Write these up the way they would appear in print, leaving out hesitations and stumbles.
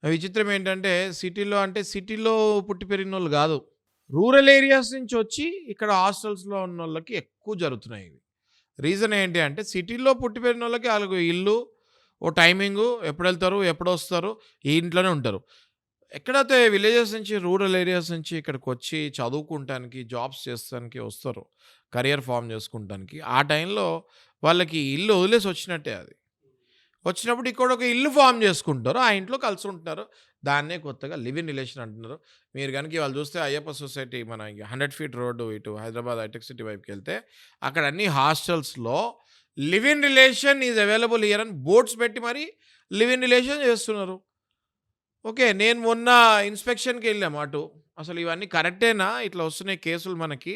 విచిత్రం ఏంటంటే సిటీలో అంటే సిటీలో పుట్టి పెరిగినోళ్ళు గాదు. రూరల్ ఏరియాస్ నుంచి వచ్చి ఇక్కడ హాస్టల్స్‌లో ఉన్నోళ్ళకి ఎక్కువ జరుగుతున్నాయి ఇవి. రీజన్ ఏంటి అంటే సిటీలో పుట్టి పెరిగినోళ్ళకి ఆళ్ళకు ఇల్లు, ఓ టైమింగు ఎప్పుడెళ్తారు, ఎప్పుడొస్తారు, ఈ ఇంట్లోనే ఉంటారు. ఎక్కడైతే విలేజెస్ నుంచి, రూరల్ ఏరియాస్ నుంచి ఇక్కడికొచ్చి చదువుకుంటానికి, జాబ్స్ చేస్తానికి వస్తారో, కరియర్ ఫార్మ్ చేసుకుంటానికి, ఆ టైంలో వాళ్ళకి ఇల్లు వదిలేసి వచ్చినట్టే అది. వచ్చినప్పుడు ఇక్కడ ఒక ఇల్లు ఫార్మ్ చేసుకుంటారు. ఆ ఇంట్లో కలిసి ఉంటున్నారు. దాన్నే కొత్తగా లివ్ ఇన్ రిలేషన్ అంటున్నారు. మీరు గనుక ఇవాళ చూస్తే అయ్యప్ప సొసైటీ మన 100 ఫీట్ రోడ్డు ఇటు హైదరాబాద్ హైటెక్ సిటీ వైపుకెళ్తే అక్కడ అన్ని హాస్టల్స్‌లో live in relation is available here అని బోర్డ్స్ పెట్టి మరి లివ్ ఇన్ రిలేషన్ చేస్తున్నారు. ఓకే. నేను మొన్న ఇన్స్‌పెక్షన్‌కెళ్ళాము అటు. అసలు ఇవన్నీ కరెక్టేనా? ఇట్లా వస్తున్నాయి కేసులు మనకి.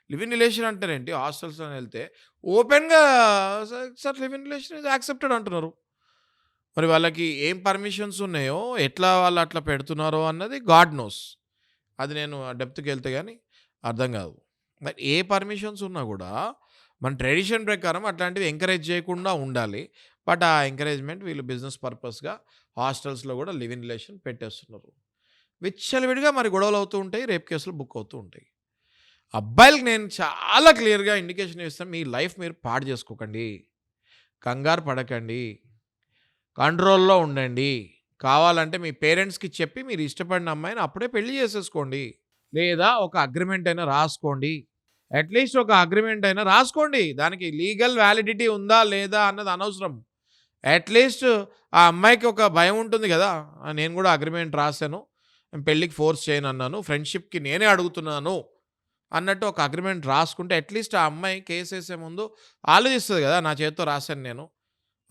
లివ్ ఇన్ రిలేషన్ అంటారేంటి హాస్టల్స్‌లోని ఎళ్తే ఓపెన్‌గా sir live in relation is accepted అంటున్నారు. మరి వాళ్ళకి ఏం పర్మిషన్స్ ఉన్నాయో, ఎట్లా వాళ్ళు అట్లా పెడుతున్నారో అన్నది గాడ్ నోస్. అది నేను ఆ డెప్త్‌కెళ్తే గాని అర్థం గాదు. మరి ఏ పర్మిషన్స్ ఉన్నా గూడా మన ట్రెడిషన్ ప్రకారం అట్లాంటివి ఎంకరేజ్ చేయకుండా ఉండాలి. బట్ ఆ ఎంకరేజ్‌మెంట్ వీళ్ళు బిజినెస్ పర్పస్‌గా హాస్టల్స్‌లో గూడా లివ్ ఇన్ రిలేషన్ పెట్టేస్తున్నారు. విచ్చలవిడిగా మరి గొడవలవుతూ ఉంటాయి. రేప్ కేసులు బుక్ అవుతూ ఉంటాయి. అబ్బాయిలకి నేను చాలా క్లియర్‌గా ఇండికేషన్ ఇస్తాను. మీ లైఫ్ మీరు పాడు జేసుకోకండి. కంగారు పడకండి. కంట్రోల్‌లో ఉండండి. కావాలంటే మీ పేరెంట్స్‌కి చెప్పి మీరు ఇష్టపడిన అమ్మాయిని అప్పుడే పెళ్లి చేసేసుకోండి. లేదా ఒక అగ్రీమెంట్ అయినా రాసుకోండి. అట్‌లీస్ట్ ఒక అగ్రీమెంట్ అయినా రాసుకోండి. దానికి లీగల్ వాలిడిటీ ఉందా? లేదా? అన్నది అనవసరం. అట్‌లీస్ట్ ఆ అమ్మాయికి ఒక భయం ఉంటుంది గదా! నేను గూడా అగ్రీమెంట్ రాసాను. పెళ్ళికి ఫోర్స్ చేయనన్నాను. ఫ్రెండ్‌షిప్‌కి నేనే అడుగుతున్నాను అన్నట్టు ఒక అగ్రీమెంట్ రాసుకుంటే అట్‌లీస్ట్ ఆ అమ్మాయి కేసేసే ముందు ఆలోచిస్తది గదా! నా చేత్తో రాసాను నేను.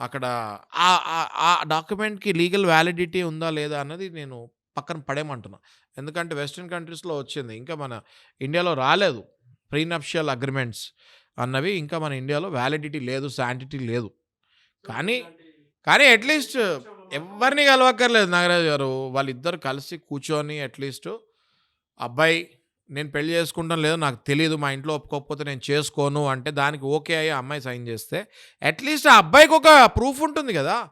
అక్కడ ఆ డాక్యుమెంట్‌కి లీగల్ వాలిడిటీ ఉందా? లేదా? అన్నది నేను పక్కన పడేయమంటున్నా. ఎందుకంటే వెస్టర్న్ కంట్రీస్‌లో వచ్చింది. ఇంకా మన ఇండియాలో రాలేదు. ప్రీనప్షియల్ అగ్రీమెంట్స్ అన్నవి ఇంకా మన ఇండియాలో వాలిడిటీ లేదు. శాంటిటీ లేదు. కానీ, కానీ అట్‌లీస్ట్ ఎవ్వరిని కలవక్కర్లేదు నాగరాజు గారు. వాళ్ళిద్దరూ కలిసి కూర్చొని అట్‌లీస్ట్ అబ్బాయి నేను పెళ్లి చేసుకుంటానో లేదో నాకు తెలీదు. మా ఇంట్లో ఒప్పుకోకపోతే నేను చేసుకోను అంటే దానికి ఓకే అయ్యి ఆ అమ్మాయి సైన్ చేస్తే అట్‌లీస్ట్ ఆ అబ్బాయికొక ప్రూఫ్ ఉంటుంది గదా!